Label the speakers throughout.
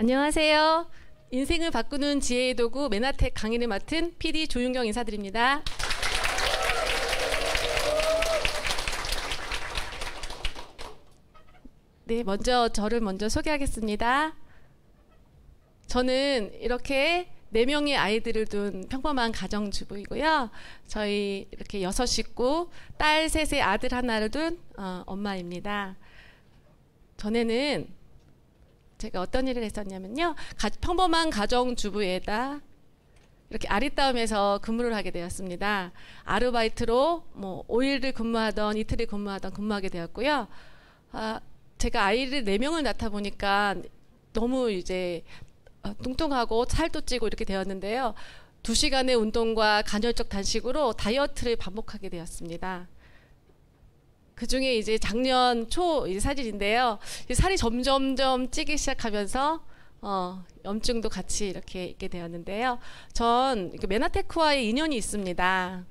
Speaker 1: 안녕하세요. 인생을 바꾸는 지혜의 도구 메나텍 강의를 맡은 PD 조윤경 인사드립니다. 네, 저를 먼저 소개하겠습니다. 저는 이렇게 4명의 아이들을 둔 평범한 가정주부이고요. 저희 이렇게 6식구, 딸 3의 아들 하나를 둔 엄마입니다. 전에는 제가 어떤 일을 했었냐면요. 평범한 가정주부에다 이렇게 아리따움에서 근무를 하게 되었습니다. 아르바이트로 5일을 근무하던 이틀을 근무하던 근무하게 되었고요. 제가 아이를 4명을 낳다 보니까 너무 이제 뚱뚱하고 살도 찌고 이렇게 되었는데요. 2시간의 운동과 간헐적 단식으로 다이어트를 반복하게 되었습니다. 그 중에 이제 작년 초 사진인데요. 살이 점점점 찌기 시작하면서 염증도 같이 이렇게 있게 되었는데요. 전 메나테크와의 인연이 있습니다.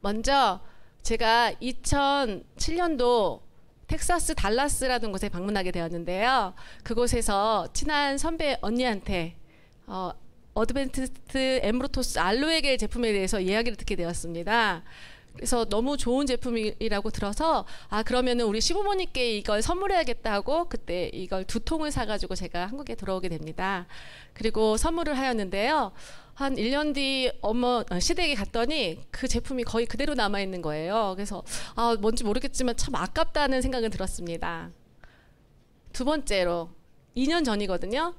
Speaker 1: 먼저 제가 2007년도 텍사스 달라스라는 곳에 방문하게 되었는데요. 그곳에서 친한 선배 언니한테 어드벤티스트 엠브로토스 알로에겔 제품에 대해서 이야기를 듣게 되었습니다. 그래서 너무 좋은 제품이라고 들어서 그러면은 우리 시부모님께 이걸 선물해야겠다 하고 그때 이걸 2통을 사가지고 제가 한국에 들어오게 됩니다. 그리고 선물을 하였는데요. 한 1년 뒤 시댁에 갔더니 그 제품이 거의 그대로 남아있는 거예요. 그래서 뭔지 모르겠지만 참 아깝다는 생각은 들었습니다. 두 번째로 2년 전이거든요.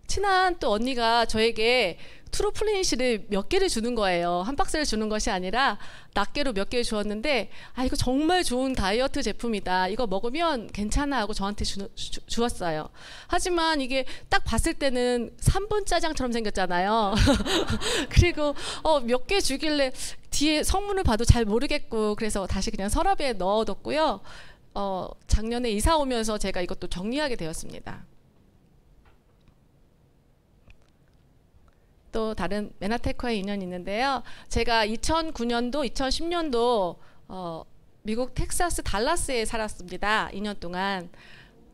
Speaker 1: 친한 또 언니가 저에게 트루플레니시를 몇 개를 주는 거예요. 한 박스를 주는 것이 아니라 낱개로 몇 개를 주었는데 이거 정말 좋은 다이어트 제품이다. 이거 먹으면 괜찮아 하고 저한테 주었어요. 하지만 이게 딱 봤을 때는 3분 짜장처럼 생겼잖아요. 그리고 몇 개 주길래 뒤에 성분을 봐도 잘 모르겠고 그래서 다시 그냥 서랍에 넣어뒀고요. 작년에 이사 오면서 제가 이것도 정리하게 되었습니다. 또 다른 메나테크와의 인연이 있는데요. 제가 2009년도, 2010년도 미국 텍사스 달라스에 살았습니다. 2년 동안.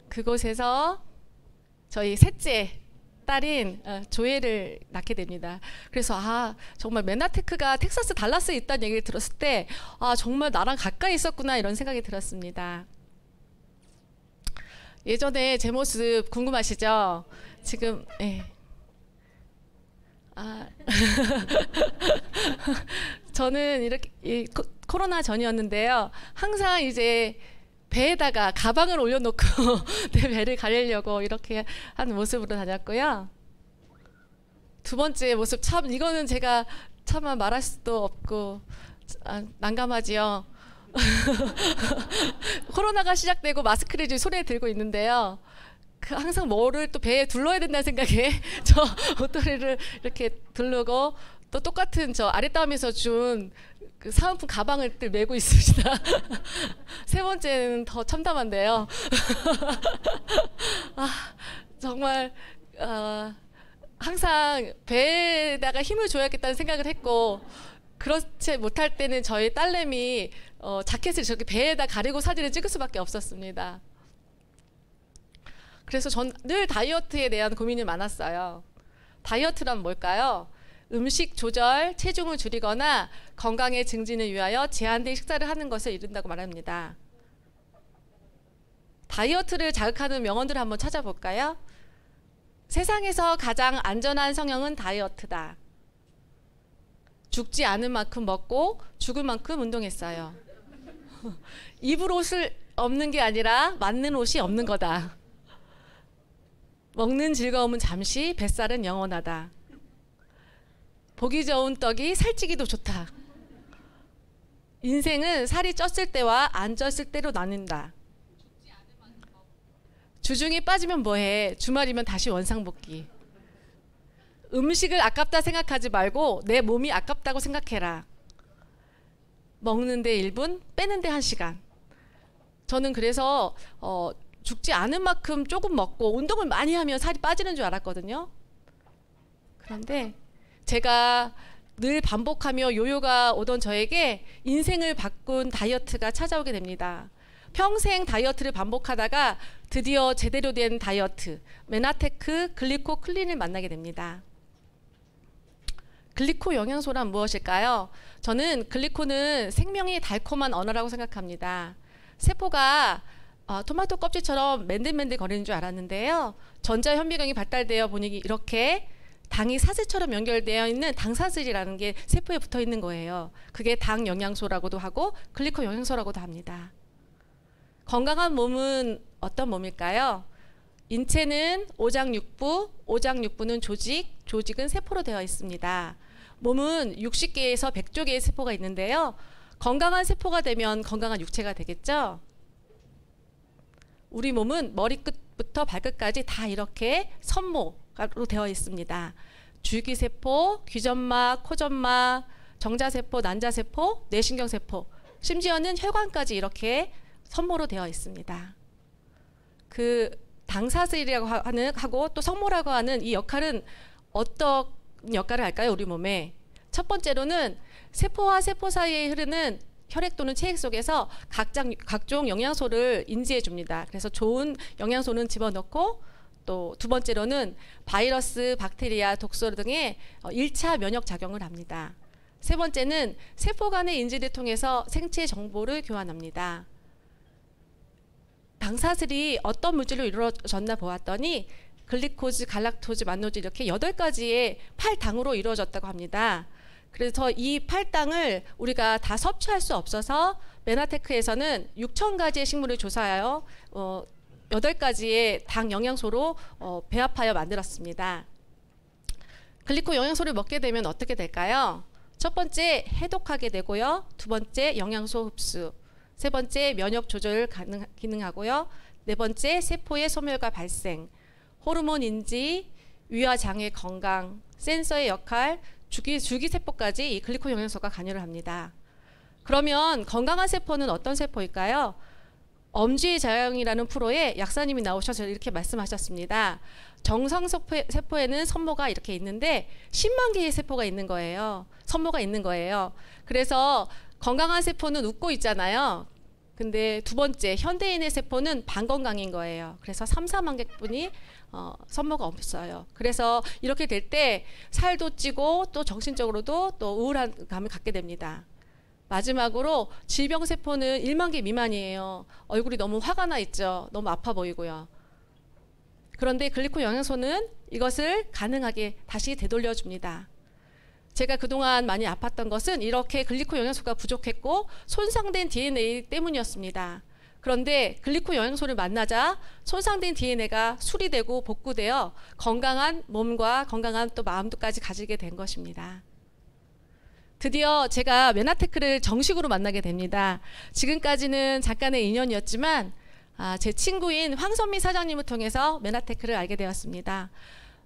Speaker 1: 그곳에서 저희 셋째 딸인 조엘을 낳게 됩니다. 그래서 정말 메나테크가 텍사스 달라스에 있다는 얘기를 들었을 때 정말 나랑 가까이 있었구나 이런 생각이 들었습니다. 예전에 제 모습 궁금하시죠? 지금 저는 이렇게 코로나 전이었는데요. 항상 이제 배에다가 가방을 올려놓고 내 배를 가리려고 이렇게 하는 모습으로 다녔고요. 두 번째 모습 이거는 제가 차마 말할 수도 없고 난감하지요. 코로나가 시작되고 마스크를 지금 손에 들고 있는데요. 항상 뭐를 또 배에 둘러야 된다는 생각에 저 옷도리를 이렇게 두르고 또 똑같은 저 아리따움에서 준 그 사은품 가방을 메고 있습니다. 세 번째는 더 참담한데요. 정말 항상 배에다가 힘을 줘야겠다는 생각을 했고 그렇지 못할 때는 저희 딸내미 자켓을 저렇게 배에다 가리고 사진을 찍을 수밖에 없었습니다. 그래서 전 늘 다이어트에 대한 고민이 많았어요. 다이어트란 뭘까요? 음식 조절, 체중을 줄이거나 건강의 증진을 위하여 제한된 식사를 하는 것을 이룬다고 말합니다. 다이어트를 자극하는 명언들을 한번 찾아볼까요? 세상에서 가장 안전한 성형은 다이어트다. 죽지 않을 만큼 먹고 죽을 만큼 운동했어요. 입을 옷을 없는 게 아니라 맞는 옷이 없는 거다. 먹는 즐거움은 잠시, 뱃살은 영원하다. 보기 좋은 떡이 살찌기도 좋다. 인생은 살이 쪘을 때와 안 쪘을 때로 나뉜다. 주중에 빠지면 뭐해? 주말이면 다시 원상복귀. 음식을 아깝다 생각하지 말고 내 몸이 아깝다고 생각해라. 먹는데 1분, 빼는데 1시간. 저는 그래서 죽지 않은 만큼 조금 먹고 운동을 많이 하면 살이 빠지는 줄 알았거든요. 그런데 제가 늘 반복하며 요요가 오던 저에게 인생을 바꾼 다이어트가 찾아오게 됩니다. 평생 다이어트를 반복하다가 드디어 제대로 된 다이어트, 메나테크 글리코 클린을 만나게 됩니다. 글리코 영양소란 무엇일까요? 저는 글리코는 생명의 달콤한 언어라고 생각합니다. 세포가 토마토 껍질처럼 맨들맨들 거리는 줄 알았는데요. 전자현미경이 발달되어 보니 이렇게 당이 사슬처럼 연결되어 있는 당사슬이라는 게 세포에 붙어 있는 거예요. 그게 당 영양소라고도 하고 글리코 영양소라고도 합니다. 건강한 몸은 어떤 몸일까요? 인체는 오장육부, 오장육부는 조직, 조직은 세포로 되어 있습니다. 몸은 60개에서 100조 개의 세포가 있는데요. 건강한 세포가 되면 건강한 육체가 되겠죠? 우리 몸은 머리끝부터 발끝까지 다 이렇게 선모로 되어 있습니다. 줄기세포, 귀점막, 코점막, 정자세포, 난자세포, 뇌신경세포, 심지어는 혈관까지 이렇게 선모로 되어 있습니다. 그 당사슬이라고 하고 또 성모라고 하는 이 역할은 어떤 역할을 할까요? 우리 몸에. 첫 번째로는 세포와 세포 사이에 흐르는 혈액 또는 체액 속에서 각종 영양소를 인지해 줍니다. 그래서 좋은 영양소는 집어넣고 또 두 번째로는 바이러스, 박테리아, 독소 등의 1차 면역 작용을 합니다. 세 번째는 세포 간의 인지를 통해서 생체 정보를 교환합니다. 당사슬이 어떤 물질로 이루어졌나 보았더니 글리코즈, 갈락토즈, 만노즈 이렇게 8가지의 8당으로 이루어졌다고 합니다. 그래서 이 8당을 우리가 다 섭취할 수 없어서 메나테크에서는 6,000가지의 식물을 조사하여 8가지의 당 영양소로 배합하여 만들었습니다. 글리코 영양소를 먹게 되면 어떻게 될까요? 첫 번째, 해독하게 되고요. 두 번째, 영양소 흡수. 세 번째, 면역 조절 기능하고요. 네 번째, 세포의 소멸과 발생. 호르몬 인지, 위와 장의 건강, 센서의 역할, 줄기세포까지 이 글리코 영양소가 관여를 합니다. 그러면 건강한 세포는 어떤 세포일까요? 엄지의 자양이라는 프로에 약사님이 나오셔서 이렇게 말씀하셨습니다. 정상 세포에는 선모가 이렇게 있는데 10만 개의 세포가 있는 거예요. 선모가 있는 거예요. 그래서 건강한 세포는 웃고 있잖아요. 근데 두 번째, 현대인의 세포는 반건강인 거예요. 그래서 3, 4만 개뿐이 선모가 없어요. 그래서 이렇게 될 때 살도 찌고 또 정신적으로도 또 우울한 감을 갖게 됩니다. 마지막으로 질병세포는 1만 개 미만이에요. 얼굴이 너무 화가 나 있죠. 너무 아파 보이고요. 그런데 글리코 영양소는 이것을 가능하게 다시 되돌려 줍니다. 제가 그동안 많이 아팠던 것은 이렇게 글리코 영양소가 부족했고 손상된 DNA 때문이었습니다. 그런데 글리코 영양소를 만나자 손상된 DNA가 수리되고 복구되어 건강한 몸과 건강한 또 마음도까지 가지게 된 것입니다. 드디어 제가 메나테크를 정식으로 만나게 됩니다. 지금까지는 잠깐의 인연이었지만 제 친구인 황선미 사장님을 통해서 메나테크를 알게 되었습니다.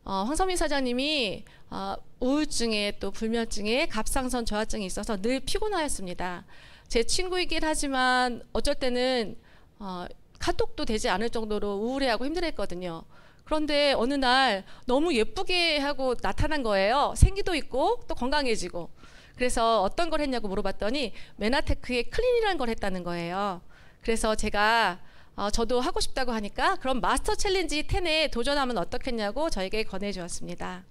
Speaker 1: 황선미 사장님이 우울증에 또 불면증에 갑상선 저하증이 있어서 늘 피곤하였습니다. 제 친구이긴 하지만 어쩔 때는 카톡도 되지 않을 정도로 우울해하고 힘들었거든요. 그런데 어느 날 너무 예쁘게 하고 나타난 거예요. 생기도 있고 또 건강해지고. 그래서 어떤 걸 했냐고 물어봤더니 메나테크의 클린이라는 걸 했다는 거예요. 그래서 제가 저도 하고 싶다고 하니까 그럼 마스터 챌린지 10에 도전하면 어떻겠냐고 저에게 권해주었습니다.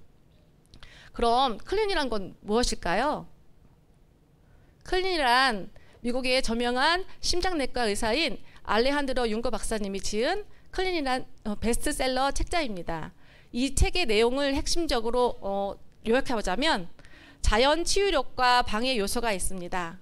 Speaker 1: 그럼 클린이란 건 무엇일까요? 클린이란 미국의 저명한 심장내과 의사인 알레한드로 융거 박사님이 지은 클린이란 베스트셀러 책자입니다. 이 책의 내용을 핵심적으로 요약해보자면 자연 치유력과 방해 요소가 있습니다.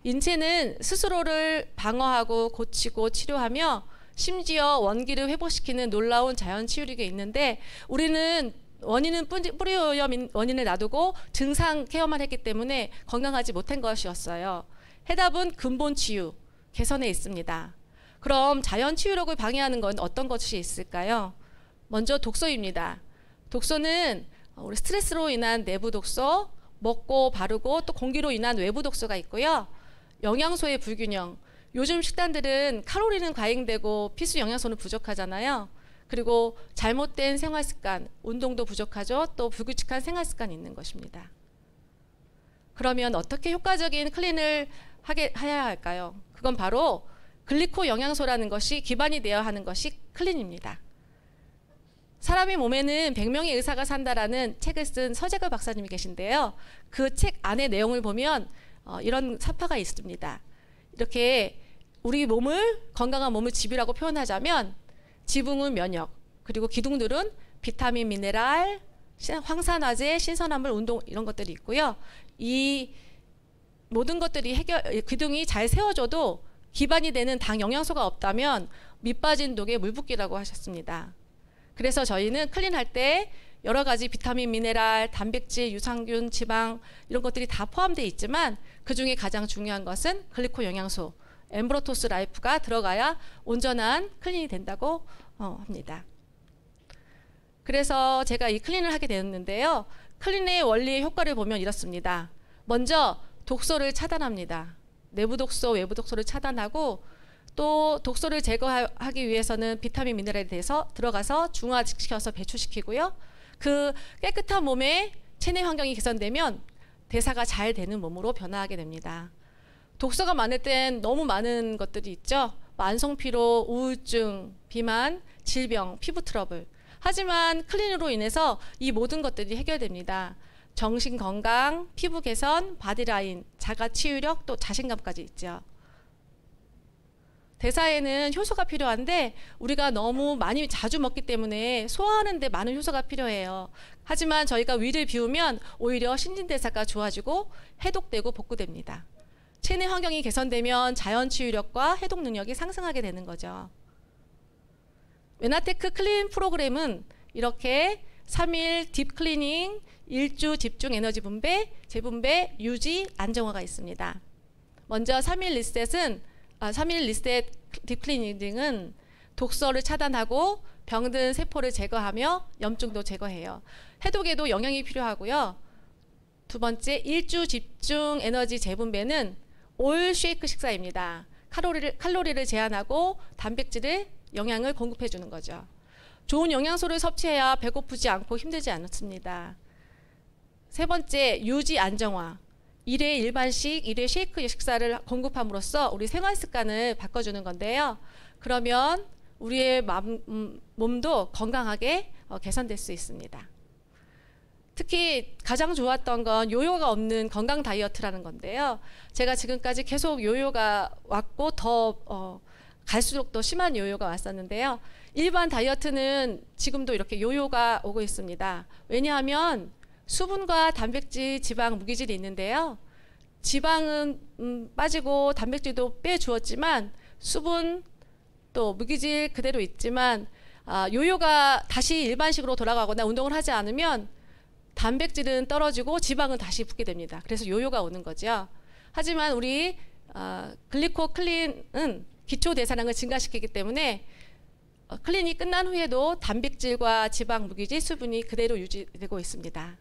Speaker 1: 인체는 스스로를 방어하고 고치고 치료하며 심지어 원기를 회복시키는 놀라운 자연 치유력이 있는데 우리는 원인은 뿌리오염 원인을 놔두고 증상 케어만 했기 때문에 건강하지 못한 것이었어요. 해답은 근본 치유, 개선에 있습니다. 그럼 자연 치유력을 방해하는 건 어떤 것이 있을까요? 먼저 독소입니다. 독소는 우리 스트레스로 인한 내부 독소, 먹고 바르고 또 공기로 인한 외부 독소가 있고요. 영양소의 불균형. 요즘 식단들은 칼로리는 과잉되고 필수 영양소는 부족하잖아요. 그리고 잘못된 생활습관, 운동도 부족하죠. 또 불규칙한 생활습관이 있는 것입니다. 그러면 어떻게 효과적인 클린을 해야 할까요? 그건 바로 글리코 영양소라는 것이 기반이 되어야 하는 것이 클린입니다. 사람의 몸에는 100명의 의사가 산다라는 책을 쓴 서재걸 박사님이 계신데요. 그 책 안에 내용을 보면 이런 사파가 있습니다. 이렇게 우리 몸을, 건강한 몸을 지비라고 표현하자면 지붕은 면역, 그리고 기둥들은 비타민, 미네랄, 황산화제, 신선한물, 운동 이런 것들이 있고요. 이 모든 것들이 기둥이 잘 세워져도 기반이 되는 당 영양소가 없다면 밑빠진 독에 물붓기라고 하셨습니다. 그래서 저희는 클린할 때 여러 가지 비타민, 미네랄, 단백질, 유산균, 지방 이런 것들이 다 포함되어 있지만 그 중에 가장 중요한 것은 글리코 영양소, 엠브로토스 라이프가 들어가야 온전한 클린이 된다고 합니다. 그래서 제가 이 클린을 하게 되었는데요. 클린의 원리의 효과를 보면 이렇습니다. 먼저 독소를 차단합니다. 내부 독소, 외부 독소를 차단하고 또 독소를 제거하기 위해서는 비타민, 미네랄에 대해서 들어가서 중화시켜서 배출시키고요. 그 깨끗한 몸에 체내 환경이 개선되면 대사가 잘 되는 몸으로 변화하게 됩니다. 독소가 많을 땐 너무 많은 것들이 있죠. 만성피로, 우울증, 비만, 질병, 피부 트러블. 하지만 클린으로 인해서 이 모든 것들이 해결됩니다. 정신 건강, 피부 개선, 바디라인, 자가 치유력, 또 자신감까지 있죠. 대사에는 효소가 필요한데 우리가 너무 많이 자주 먹기 때문에 소화하는 데 많은 효소가 필요해요. 하지만 저희가 위를 비우면 오히려 신진대사가 좋아지고 해독되고 복구됩니다. 체내 환경이 개선되면 자연 치유력과 해독 능력이 상승하게 되는 거죠. 메나테크 클린 프로그램은 이렇게 3일 딥 클리닝, 1주 집중 에너지 분배, 재분배, 유지, 안정화가 있습니다. 먼저 3일 리셋 딥 클리닝은 독소를 차단하고 병든 세포를 제거하며 염증도 제거해요. 해독에도 영양이 필요하고요. 두 번째, 1주 집중 에너지 재분배는 올 쉐이크 식사입니다. 칼로리를 제한하고 단백질을 영양을 공급해 주는 거죠. 좋은 영양소를 섭취해야 배고프지 않고 힘들지 않습니다. 세 번째, 유지 안정화. 1회 일반식, 1회 쉐이크 식사를 공급함으로써 우리 생활 습관을 바꿔주는 건데요. 그러면 우리의 몸도 건강하게 개선될 수 있습니다. 특히 가장 좋았던 건 요요가 없는 건강 다이어트라는 건데요. 제가 지금까지 계속 요요가 왔고 더 갈수록 더 심한 요요가 왔었는데요. 일반 다이어트는 지금도 이렇게 요요가 오고 있습니다. 왜냐하면 수분과 단백질, 지방, 무기질이 있는데요. 지방은 빠지고 단백질도 빼주었지만 수분 또 무기질 그대로 있지만 요요가 다시 일반식으로 돌아가거나 운동을 하지 않으면 단백질은 떨어지고 지방은 다시 붙게 됩니다. 그래서 요요가 오는 거죠. 하지만 우리 글리코 클린은 기초 대사량을 증가시키기 때문에 클린이 끝난 후에도 단백질과 지방, 무기질, 수분이 그대로 유지되고 있습니다.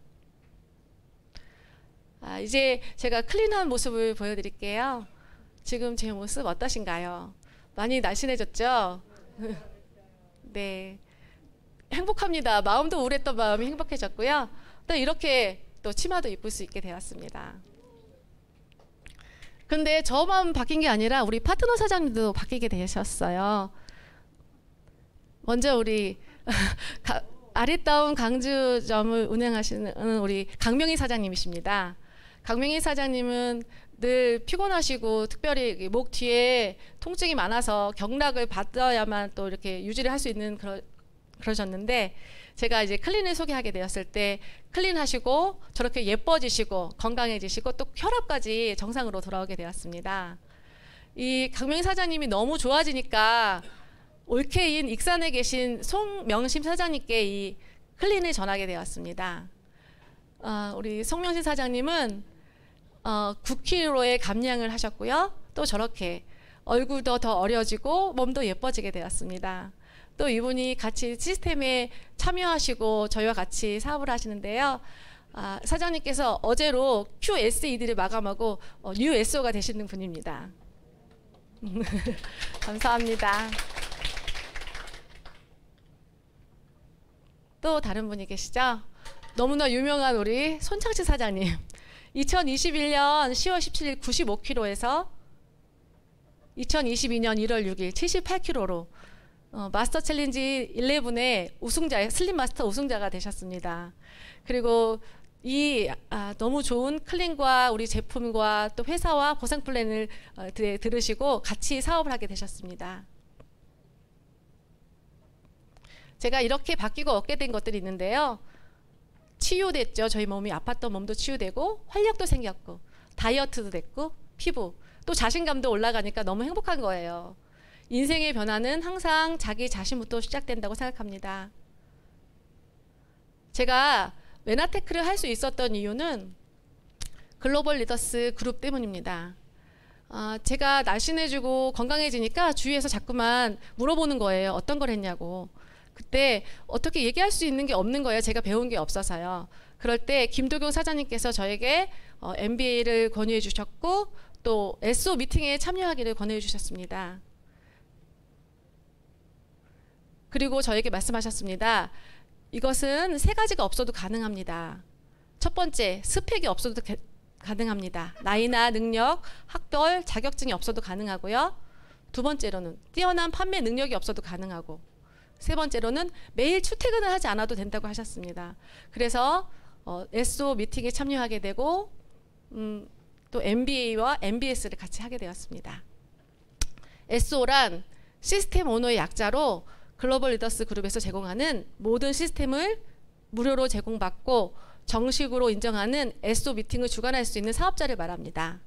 Speaker 1: 이제 제가 클린한 모습을 보여드릴게요. 지금 제 모습 어떠신가요? 많이 날씬해졌죠? 네, 행복합니다. 마음도 우울했던 마음이 행복해졌고요. 또 이렇게 또 치마도 입을 수 있게 되었습니다. 근데 저만 바뀐 게 아니라 우리 파트너 사장님도 바뀌게 되셨어요. 먼저 우리 아리따운 강주점을 운영하시는 우리 강명희 사장님이십니다. 강명희 사장님은 늘 피곤하시고 특별히 목 뒤에 통증이 많아서 경락을 받아야만 또 이렇게 유지를 할 수 있는 그러셨는데 제가 이제 클린을 소개하게 되었을 때 클린하시고 저렇게 예뻐지시고 건강해지시고 또 혈압까지 정상으로 돌아오게 되었습니다. 이 강명희 사장님이 너무 좋아지니까 올케인 익산에 계신 송명심 사장님께 이 클린을 전하게 되었습니다. 우리 송명심 사장님은 9kg의 감량을 하셨고요. 또 저렇게 얼굴도 더 어려지고 몸도 예뻐지게 되었습니다. 또 이분이 같이 시스템에 참여하시고 저희와 같이 사업을 하시는데요. 사장님께서 어제로 QSED를 마감하고 USO가 되시는 분입니다. 감사합니다. 또 다른 분이 계시죠? 너무나 유명한 우리 손창식 사장님. 2021년 10월 17일 95kg에서 2022년 1월 6일 78kg로 마스터 챌린지 11의 우승자, 슬림 마스터 우승자가 되셨습니다. 그리고 이 너무 좋은 클린과 우리 제품과 또 회사와 보상 플랜을 들으시고 같이 사업을 하게 되셨습니다. 제가 이렇게 바뀌고 얻게 된 것들이 있는데요. 치유됐죠. 저희 몸이 아팠던 몸도 치유되고 활력도 생겼고 다이어트도 됐고 피부 또 자신감도 올라가니까 너무 행복한 거예요. 인생의 변화는 항상 자기 자신부터 시작된다고 생각합니다. 제가 메나테크를 할 수 있었던 이유는 글로벌 리더스 그룹 때문입니다. 제가 날씬해지고 건강해지니까 주위에서 자꾸만 물어보는 거예요. 어떤 걸 했냐고. 그때 어떻게 얘기할 수 있는 게 없는 거예요. 제가 배운 게 없어서요. 그럴 때 김도경 사장님께서 저에게 MBA를 권유해 주셨고 또 SO 미팅에 참여하기를 권유해 주셨습니다. 그리고 저에게 말씀하셨습니다. 이것은 세 가지가 없어도 가능합니다. 첫 번째, 스펙이 없어도 가능합니다. 나이나 능력, 학벌, 자격증이 없어도 가능하고요. 두 번째로는 뛰어난 판매 능력이 없어도 가능하고 세 번째로는 매일 출퇴근을 하지 않아도 된다고 하셨습니다. 그래서 SO 미팅에 참여하게 되고 또 MBA와 MBS를 같이 하게 되었습니다. SO란 시스템 오너의 약자로 글로벌 리더스 그룹에서 제공하는 모든 시스템을 무료로 제공받고 정식으로 인정하는 SO 미팅을 주관할 수 있는 사업자를 말합니다.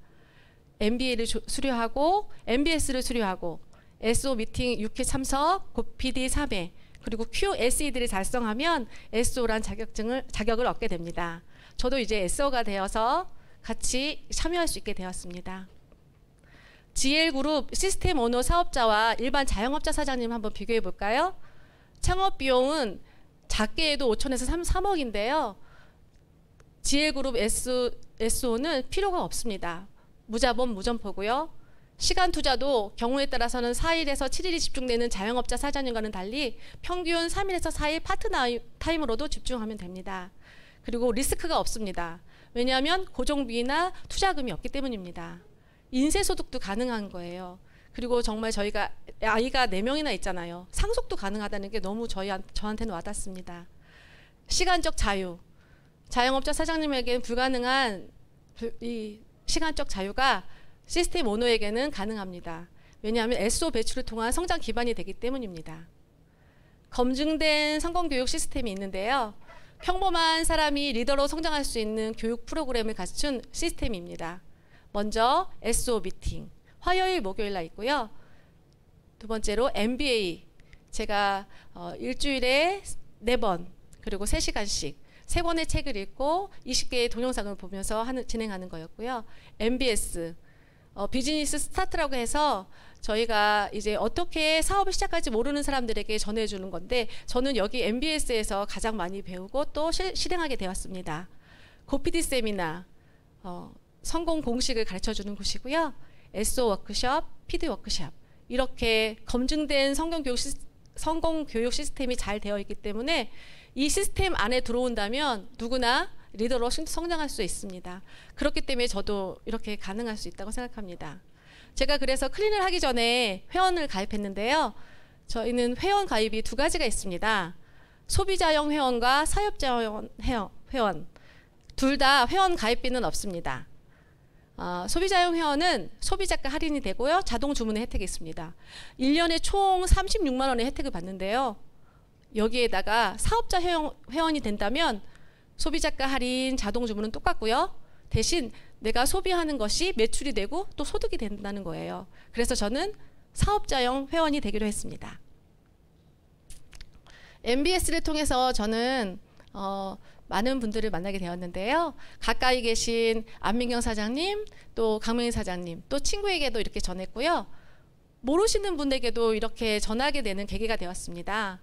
Speaker 1: MBA를 수료하고 MBS를 수료하고 SO 미팅 6회 참석, PD 3회, 그리고 QSE들을 달성하면 SO란 자격을 얻게 됩니다. 저도 이제 SO가 되어서 같이 참여할 수 있게 되었습니다. GL그룹 시스템 오너 사업자와 일반 자영업자 사장님 한번 비교해 볼까요? 창업 비용은 작게 해도 5천에서 3억인데요. GL그룹 SO는 필요가 없습니다. 무자본 무점포고요. 시간 투자도 경우에 따라서는 4일에서 7일이 집중되는 자영업자 사장님과는 달리 평균 3일에서 4일 파트타임으로도 집중하면 됩니다. 그리고 리스크가 없습니다. 왜냐하면 고정비나 투자금이 없기 때문입니다. 인쇄소득도 가능한 거예요. 그리고 정말 저희가 아이가 4명이나 있잖아요. 상속도 가능하다는 게 너무 저한테는 와닿습니다. 시간적 자유. 자영업자 사장님에게는 불가능한 이 시간적 자유가 시스템 오너에게는 가능합니다. 왜냐하면 SO 배출을 통한 성장 기반이 되기 때문입니다. 검증된 성공교육 시스템이 있는데요. 평범한 사람이 리더로 성장할 수 있는 교육 프로그램을 갖춘 시스템입니다. 먼저 SO 미팅, 화요일, 목요일 날 있고요. 두 번째로 MBA, 제가 일주일에 4번 그리고 3시간씩 3권의 책을 읽고 20개의 동영상을 보면서 진행하는 거였고요. MBS, 비즈니스 스타트라고 해서 저희가 이제 어떻게 사업을 시작할지 모르는 사람들에게 전해주는 건데 저는 여기 MBS에서 가장 많이 배우고 또 실행하게 되었습니다. 고PD 세미나, 성공 공식을 가르쳐주는 곳이고요. SO 워크숍, PD 워크숍 이렇게 검증된 성공교육 시스템이 잘 되어 있기 때문에 이 시스템 안에 들어온다면 누구나 리더로 성장할 수 있습니다. 그렇기 때문에 저도 이렇게 가능할 수 있다고 생각합니다. 제가 그래서 클린을 하기 전에 회원을 가입했는데요. 저희는 회원 가입이 2가지가 있습니다. 소비자형 회원과 사업자형 회원 둘 다 회원 가입비는 없습니다. 소비자형 회원은 소비자가 할인이 되고요. 자동 주문의 혜택이 있습니다. 1년에 총 36만 원의 혜택을 받는데요. 여기에다가 사업자 회원이 된다면 소비자가 할인, 자동 주문은 똑같고요. 대신 내가 소비하는 것이 매출이 되고 또 소득이 된다는 거예요. 그래서 저는 사업자형 회원이 되기로 했습니다. MBS를 통해서 저는 많은 분들을 만나게 되었는데요. 가까이 계신 안민경 사장님, 또 강명희 사장님, 또 친구에게도 이렇게 전했고요. 모르시는 분에게도 이렇게 전하게 되는 계기가 되었습니다.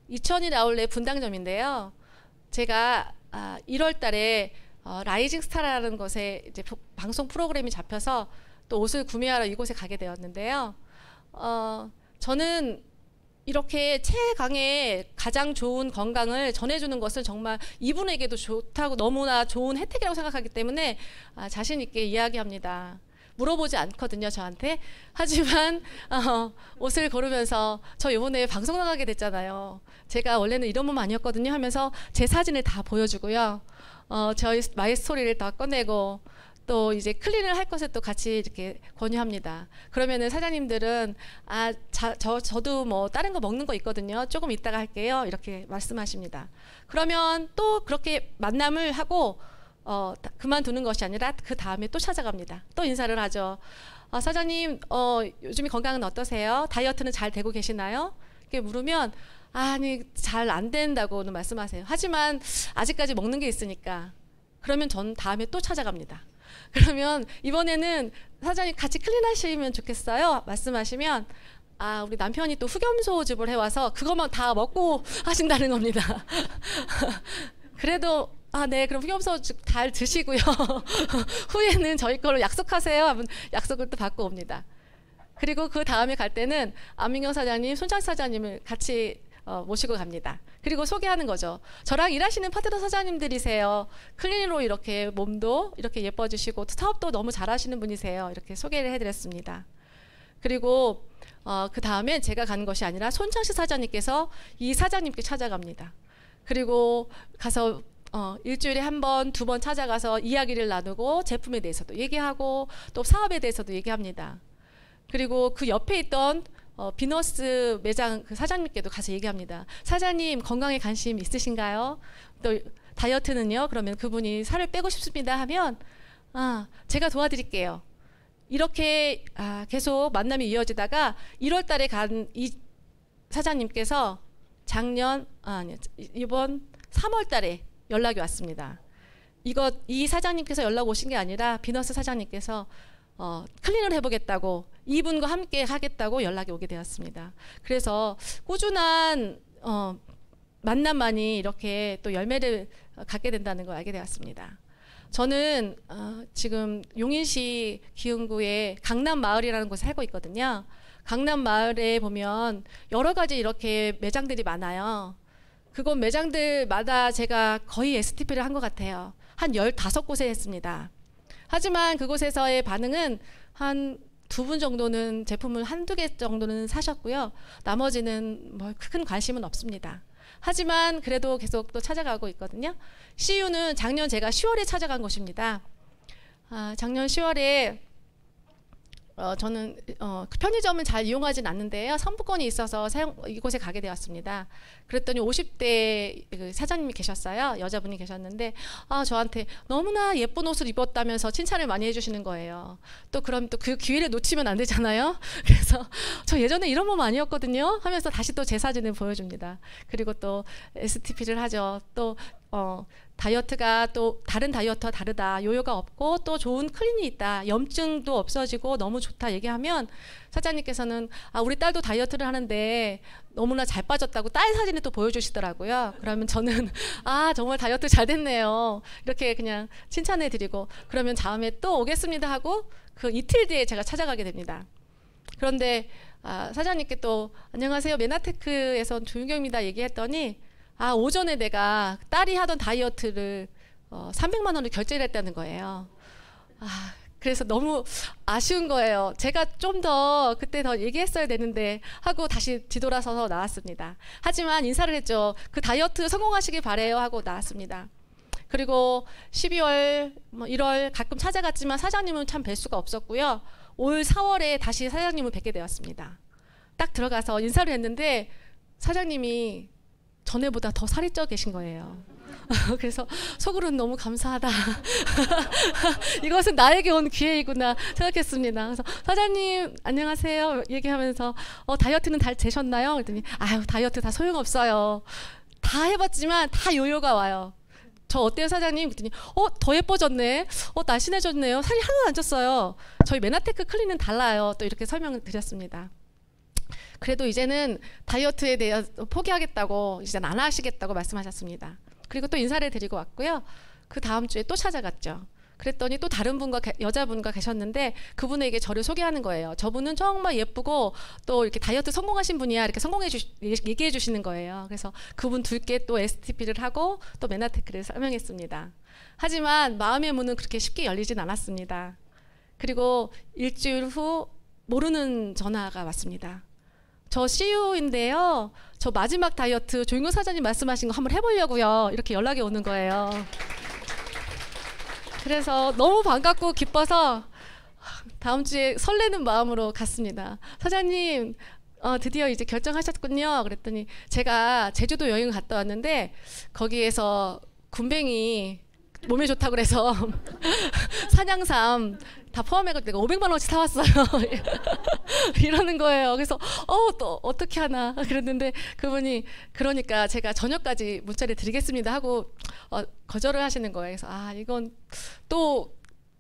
Speaker 1: 2000일 아울렛 분당점인데요. 제가 1월 달에 라이징 스타라는 곳에 이제 방송 프로그램이 잡혀서 또 옷을 구매하러 이곳에 가게 되었는데요. 저는 이렇게 최강의 가장 좋은 건강을 전해주는 것은 정말 이분에게도 좋다고 너무나 좋은 혜택이라고 생각하기 때문에 자신 있게 이야기합니다. 물어보지 않거든요, 저한테. 하지만 옷을 고르면서 저 이번에 방송 나가게 됐잖아요. 제가 원래는 이런 몸 아니었거든요 하면서 제 사진을 다 보여주고요. 저희 마이 스토리를 다 꺼내고 또 이제 클린을 할 것을 또 같이 이렇게 권유합니다. 그러면은 사장님들은 저도 뭐 다른 거 먹는 거 있거든요. 조금 이따가 할게요. 이렇게 말씀하십니다. 그러면 또 그렇게 만남을 하고 그만두는 것이 아니라 그 다음에 또 찾아갑니다. 또 인사를 하죠. 사장님, 요즘 건강은 어떠세요? 다이어트는 잘 되고 계시나요? 이렇게 물으면 아니 잘 안 된다고는 말씀하세요. 하지만 아직까지 먹는 게 있으니까 그러면 전 다음에 또 찾아갑니다. 그러면 이번에는 사장님 같이 클린하시면 좋겠어요 말씀하시면 우리 남편이 또 흑염소즙을 해와서 그것만 다 먹고 하신다는 겁니다. 그래도 네, 그럼 흑염소즙 잘 드시고요. 후에는 저희 걸로 약속하세요 하면 약속을 또 받고 옵니다. 그리고 그 다음에 갈 때는 안민경 사장님, 손창 사장님을 같이 모시고 갑니다. 그리고 소개하는 거죠. 저랑 일하시는 파트너 사장님들이세요. 클린으로 이렇게 몸도 이렇게 예뻐지시고 사업도 너무 잘하시는 분이세요. 이렇게 소개를 해드렸습니다. 그리고 그 다음에 제가 가는 것이 아니라 손창식 사장님께서 이 사장님께 찾아갑니다. 그리고 가서 일주일에 한 번, 두 번 찾아가서 이야기를 나누고 제품에 대해서도 얘기하고 또 사업에 대해서도 얘기합니다. 그리고 그 옆에 있던 비너스 매장 그 사장님께도 가서 얘기합니다. 사장님 건강에 관심 있으신가요? 또 다이어트는요? 그러면 그분이 살을 빼고 싶습니다 하면 제가 도와드릴게요. 이렇게 계속 만남이 이어지다가 1월 달에 간 이 사장님께서 이번 3월 달에 연락이 왔습니다. 이 사장님께서 연락 오신 게 아니라 비너스 사장님께서 클린을 해보겠다고 이분과 함께 하겠다고 연락이 오게 되었습니다. 그래서 꾸준한 만남만이 이렇게 또 열매를 갖게 된다는 걸 알게 되었습니다. 저는 지금 용인시 기흥구의 강남마을이라는 곳에 살고 있거든요. 강남마을에 보면 여러 가지 이렇게 매장들이 많아요. 그곳 매장들마다 제가 거의 STP를 한 것 같아요. 한 15곳에 했습니다. 하지만 그곳에서의 반응은 한 2분 정도는 제품을 한두 개 정도는 사셨고요. 나머지는 뭐 큰 관심은 없습니다. 하지만 그래도 계속 또 찾아가고 있거든요. CU는 작년 제가 10월에 찾아간 곳입니다. 작년 10월에 저는 편의점은 잘 이용하진 않는데요. 선부권이 있어서 이곳에 가게 되었습니다. 그랬더니 50대 그 사장님이 계셨어요. 여자분이 계셨는데 저한테 너무나 예쁜 옷을 입었다면서 칭찬을 많이 해주시는 거예요. 또 그럼 또 그 기회를 놓치면 안 되잖아요. 그래서 저 예전에 이런 몸 아니었거든요 하면서 다시 또 제 사진을 보여줍니다. 그리고 또 STP를 하죠. 또 다이어트가 또 다른 다이어트와 다르다. 요요가 없고 또 좋은 클린이 있다. 염증도 없어지고 너무 좋다 얘기하면 사장님께서는 우리 딸도 다이어트를 하는데 너무나 잘 빠졌다고 딸 사진을 또 보여주시더라고요. 그러면 저는 정말 다이어트 잘 됐네요. 이렇게 그냥 칭찬해 드리고 그러면 다음에 또 오겠습니다 하고 그 이틀 뒤에 제가 찾아가게 됩니다. 그런데 사장님께 또 안녕하세요. 메나테크에서 조윤경입니다 얘기했더니 오전에 내가 딸이 하던 다이어트를 300만 원을 결제를 했다는 거예요. 그래서 너무 아쉬운 거예요. 제가 좀 더 그때 더 얘기했어야 되는데 하고 다시 뒤돌아서서 나왔습니다. 하지만 인사를 했죠. 그 다이어트 성공하시길 바래요 하고 나왔습니다. 그리고 12월, 1월 가끔 찾아갔지만 사장님은 참 뵐 수가 없었고요. 올 4월에 다시 사장님을 뵙게 되었습니다. 딱 들어가서 인사를 했는데 사장님이 전에보다 더 살이 쪄 계신 거예요. 그래서 속으로는 너무 감사하다. 이것은 나에게 온 기회이구나 생각했습니다. 그래서 사장님 안녕하세요 얘기하면서 다이어트는 잘 되셨나요? 그랬더니 다이어트 다 소용없어요. 다 해봤지만 다 요요가 와요. 저 어때요 사장님? 그랬더니 더 예뻐졌네. 날씬해졌네요. 살이 하나도 안 쪘어요. 저희 메나테크 클린은 달라요. 또 이렇게 설명을 드렸습니다. 그래도 이제는 다이어트에 대해 포기하겠다고 이제 안 하시겠다고 말씀하셨습니다. 그리고 또 인사를 드리고 왔고요. 그 다음 주에 또 찾아갔죠. 그랬더니 또 다른 분과 여자분과 계셨는데 그분에게 저를 소개하는 거예요. 저분은 정말 예쁘고 또 이렇게 다이어트 성공하신 분이야 이렇게 얘기해 주시는 거예요. 그래서 그분 둘께 또 STP를 하고 또 메나테크를 설명했습니다. 하지만 마음의 문은 그렇게 쉽게 열리진 않았습니다. 그리고 일주일 후 모르는 전화가 왔습니다. 저 CU인데요. 저 마지막 다이어트 조인경 사장님 말씀하신 거 한번 해보려고요. 이렇게 연락이 오는 거예요. 그래서 너무 반갑고 기뻐서 다음 주에 설레는 마음으로 갔습니다. 사장님, 드디어 이제 결정하셨군요. 그랬더니 제가 제주도 여행을 갔다 왔는데 거기에서 군뱅이 몸에 좋다고 그래서 산양삼 다 포함해가지고 내가 500만 원어치 사왔어요. 이러는 거예요. 그래서 또 어떻게 하나 그랬는데 그분이 그러니까 제가 저녁까지 문자를 드리겠습니다 하고 거절을 하시는 거예요. 그래서 이건 또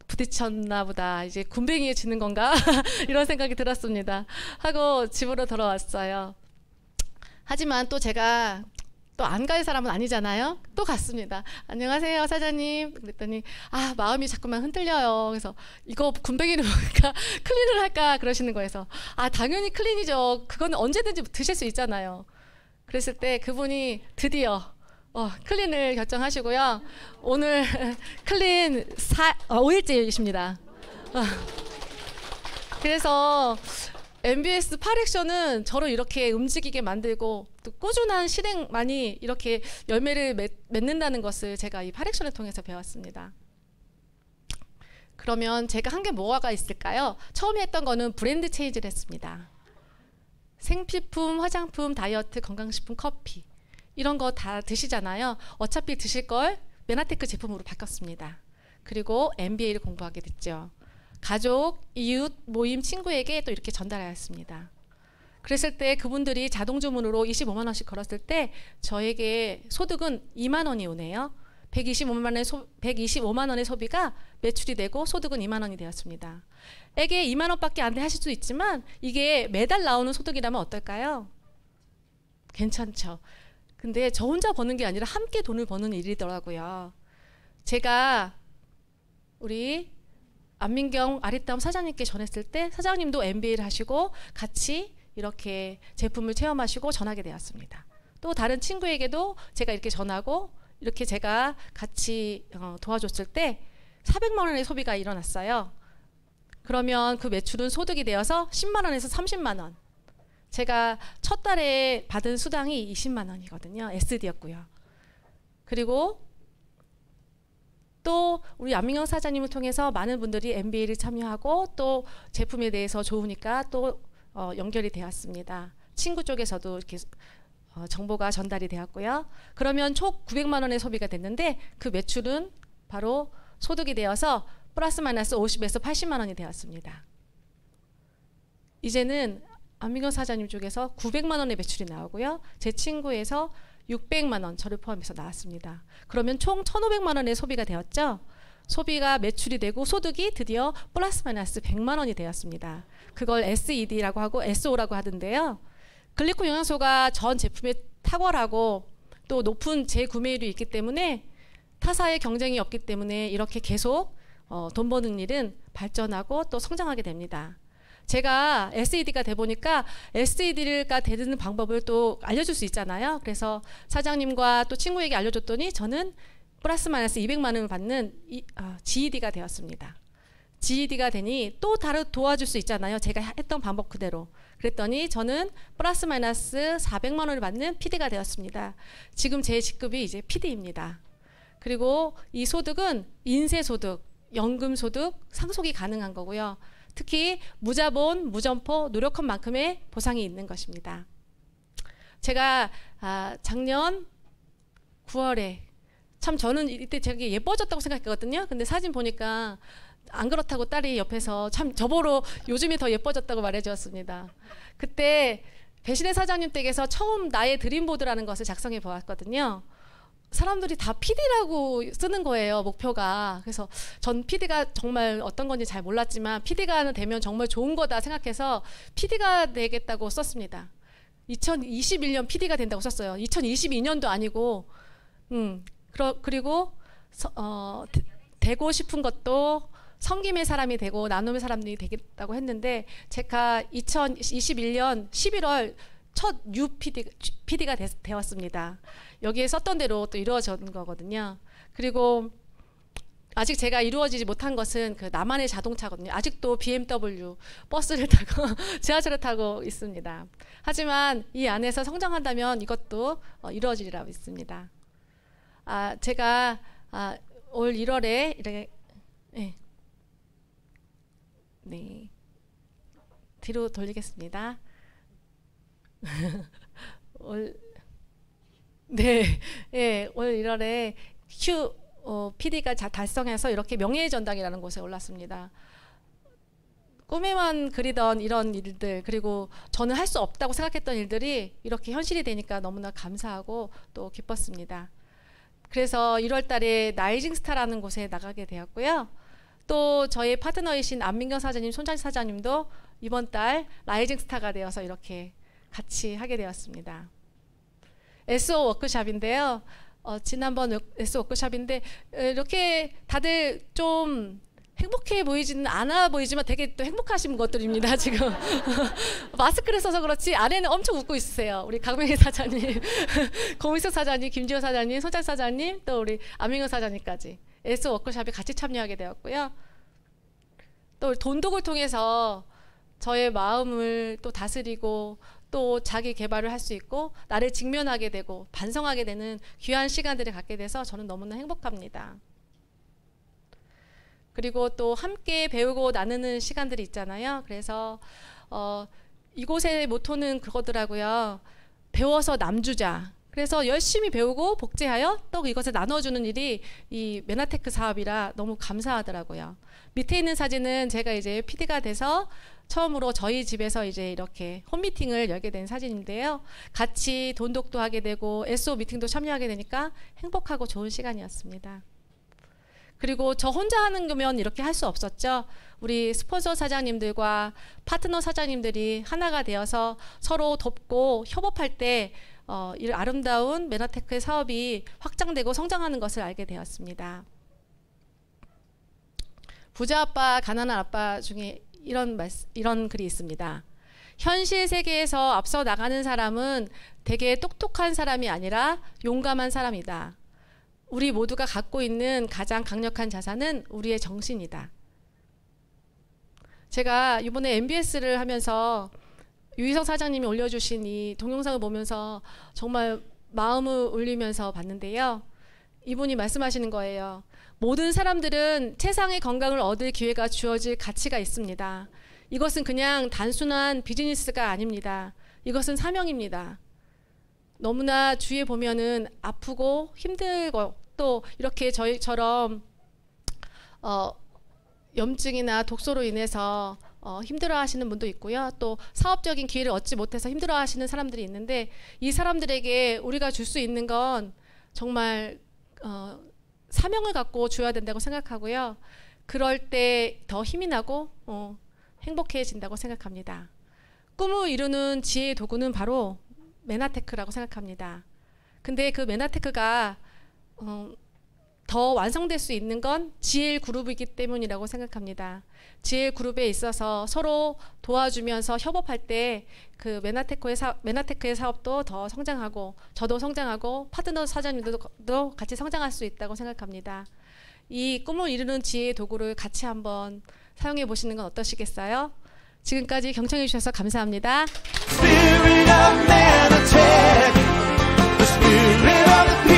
Speaker 1: 부딪혔나 보다. 이제 군뱅이에 지는 건가? 이런 생각이 들었습니다. 하고 집으로 돌아왔어요. 하지만 또 제가 또 안 갈 사람은 아니잖아요. 또 갔습니다. 안녕하세요 사장님. 그랬더니 마음이 자꾸만 흔들려요. 그래서 이거 군뱅이는 뭘까? 클린을 할까? 그러시는 거에서 당연히 클린이죠. 그거는 언제든지 드실 수 있잖아요. 그랬을 때 그분이 드디어 클린을 결정하시고요. 오늘 클린 5일째이십니다. 그래서 MBS 8액션은 저를 이렇게 움직이게 만들고 또 꾸준한 실행만이 이렇게 열매를 맺는다는 것을 제가 이 8액션을 통해서 배웠습니다. 그러면 제가 한 게 뭐가 있을까요? 처음에 했던 거는 브랜드 체인지를 했습니다. 생필품, 화장품, 다이어트, 건강식품, 커피 이런 거 다 드시잖아요. 어차피 드실 걸 메나테크 제품으로 바꿨습니다. 그리고 MBA를 공부하게 됐죠. 가족, 이웃, 모임, 친구에게 또 이렇게 전달하였습니다. 그랬을 때 그분들이 자동 주문으로 25만 원씩 걸었을 때 저에게 소득은 2만 원이 오네요. 125만 원의 소비가 매출이 되고 소득은 2만 원이 되었습니다. 에게 2만 원밖에 안 돼 하실 수 있지만 이게 매달 나오는 소득이라면 어떨까요? 괜찮죠. 근데 저 혼자 버는 게 아니라 함께 돈을 버는 일이더라고요. 제가 우리 안민경 아리따움 사장님께 전했을 때 사장님도 MBA를 하시고 같이 이렇게 제품을 체험하시고 전하게 되었습니다. 또 다른 친구에게도 제가 이렇게 전하고 이렇게 제가 같이 도와줬을 때 400만 원의 소비가 일어났어요. 그러면 그 매출은 소득이 되어서 10만 원에서 30만 원. 제가 첫 달에 받은 수당이 20만 원이거든요. SD였고요. 그리고 또 우리 안민경 사장님을 통해서 많은 분들이 MBA를 참여하고 또 제품에 대해서 좋으니까 또 연결이 되었습니다. 친구 쪽에서도 이렇게 정보가 전달이 되었고요. 그러면 총 900만 원의 소비가 됐는데 그 매출은 바로 소득이 되어서 플러스 마이너스 50에서 80만 원이 되었습니다. 이제는 안민경 사장님 쪽에서 900만 원의 매출이 나오고요. 제 친구에서 600만 원 저를 포함해서 나왔습니다. 그러면 총 1,500만 원의 소비가 되었죠. 소비가 매출이 되고 소득이 드디어 플러스 마이너스 100만 원이 되었습니다. 그걸 SED라고 하고 SO라고 하던데요. 글리콘 영양소가 전 제품에 탁월하고 또 높은 재구매율이 있기 때문에 타사의 경쟁이 없기 때문에 이렇게 계속 돈 버는 일은 발전하고 또 성장하게 됩니다. 제가 SED가 돼 보니까 SED가 되는 방법을 또 알려줄 수 있잖아요. 그래서 사장님과 또 친구에게 알려줬더니 저는 플러스 마이너스 200만 원을 받는 GED가 되었습니다. GED가 되니 또 다른 도와줄 수 있잖아요. 제가 했던 방법 그대로. 그랬더니 저는 플러스 마이너스 400만 원을 받는 PD가 되었습니다. 지금 제 직급이 이제 PD입니다. 그리고 이 소득은 인세소득, 연금소득, 상속이 가능한 거고요. 특히 무자본, 무점포, 노력한 만큼의 보상이 있는 것입니다. 제가 작년 9월에 참 저는 이때 되게 예뻐졌다고 생각했거든요. 근데 사진 보니까 안 그렇다고 딸이 옆에서 참 저보러 요즘이 더 예뻐졌다고 말해주었습니다. 그때 배신의 사장님 댁에서 처음 나의 드림보드라는 것을 작성해 보았거든요. 사람들이 다 PD라고 쓰는 거예요. 목표가. 그래서 전 PD가 정말 어떤 건지 잘 몰랐지만 PD가 되면 정말 좋은 거다 생각해서 PD가 되겠다고 썼습니다. 2021년 PD가 된다고 썼어요. 2022년도 아니고 그리고 되고 싶은 것도 섬김의 사람이 되고 나눔의 사람들이 되겠다고 했는데 제가 2021년 11월 첫 PD가 되었습니다. 여기에 썼던 대로 또 이루어진 거거든요. 그리고 아직 제가 이루어지지 못한 것은 그 나만의 자동차거든요. 아직도 BMW 버스를 타고 지하철을 타고 있습니다. 하지만 이 안에서 성장한다면 이것도 이루어지리라 믿습니다. 제가 올 1월에 이렇게 네, 뒤로 돌리겠습니다. 올 1월에 PD가 달성해서 이렇게 명예의 전당이라는 곳에 올랐습니다. 꿈에만 그리던 이런 일들, 그리고 저는 할 수 없다고 생각했던 일들이 이렇게 현실이 되니까 너무나 감사하고 또 기뻤습니다. 그래서 1월 달에 라이징 스타라는 곳에 나가게 되었고요. 또 저희 파트너이신 안민경 사장님, 손찬 사장님도 이번 달 라이징 스타가 되어서 이렇게 같이 하게 되었습니다. SO 워크샵인데요. 지난번 SO 워크샵인데 이렇게 다들 좀 행복해 보이지는 않아 보이지만 되게 또 행복하신 것들입니다. 지금 마스크를 써서 그렇지 안에는 엄청 웃고 있으세요. 우리 강명희 사장님, 고민석 사장님, 김지호 사장님, 손찬 사장님, 또 우리 안민경 사장님까지 SO 워크샵에 같이 참여하게 되었고요. 또 돈독을 통해서 저의 마음을 또 다스리고 또 자기 개발을 할 수 있고 나를 직면하게 되고 반성하게 되는 귀한 시간들을 갖게 돼서 저는 너무나 행복합니다. 그리고 또 함께 배우고 나누는 시간들이 있잖아요. 그래서 이곳의 모토는 그거더라고요. 배워서 남주자. 그래서 열심히 배우고 복제하여 또 이것을 나눠주는 일이 이 메나테크 사업이라 너무 감사하더라고요. 밑에 있는 사진은 제가 이제 PD가 돼서 처음으로 저희 집에서 이제 이렇게 홈미팅을 열게 된 사진인데요. 같이 돈독도 하게 되고 SO 미팅도 참여하게 되니까 행복하고 좋은 시간이었습니다. 그리고 저 혼자 하는 거면 이렇게 할 수 없었죠. 우리 스폰서 사장님들과 파트너 사장님들이 하나가 되어서 서로 돕고 협업할 때 이 아름다운 메나테크의 사업이 확장되고 성장하는 것을 알게 되었습니다. 부자 아빠, 가난한 아빠 중에 이런 글이 있습니다. 현실 세계에서 앞서 나가는 사람은 되게 똑똑한 사람이 아니라 용감한 사람이다. 우리 모두가 갖고 있는 가장 강력한 자산은 우리의 정신이다. 제가 이번에 MBS를 하면서 유희성 사장님이 올려주신 이 동영상을 보면서 정말 마음을 울리면서 봤는데요. 이분이 말씀하시는 거예요. 모든 사람들은 최상의 건강을 얻을 기회가 주어질 가치가 있습니다. 이것은 그냥 단순한 비즈니스가 아닙니다. 이것은 사명입니다. 너무나 주위에 보면은 아프고 힘들고 또 이렇게 저희처럼 염증이나 독소로 인해서 힘들어 하시는 분도 있고요. 또 사업적인 기회를 얻지 못해서 힘들어 하시는 사람들이 있는데 이 사람들에게 우리가 줄 수 있는 건 정말 사명을 갖고 줘야 된다고 생각하고요. 그럴 때 더 힘이 나고 행복해진다고 생각합니다. 꿈을 이루는 지혜의 도구는 바로 메나테크라고 생각합니다. 근데 그 메나테크가 더 완성될 수 있는 건 GL 그룹이기 때문이라고 생각합니다. GL 그룹에 있어서 서로 도와주면서 협업할 때 그 메나테크의 사업도 더 성장하고 저도 성장하고 파트너 사장님들도 같이 성장할 수 있다고 생각합니다. 이 꿈을 이루는 지혜의 도구를 같이 한번 사용해 보시는 건 어떠시겠어요? 지금까지 경청해 주셔서 감사합니다. Spirit of Manatech, the spirit of the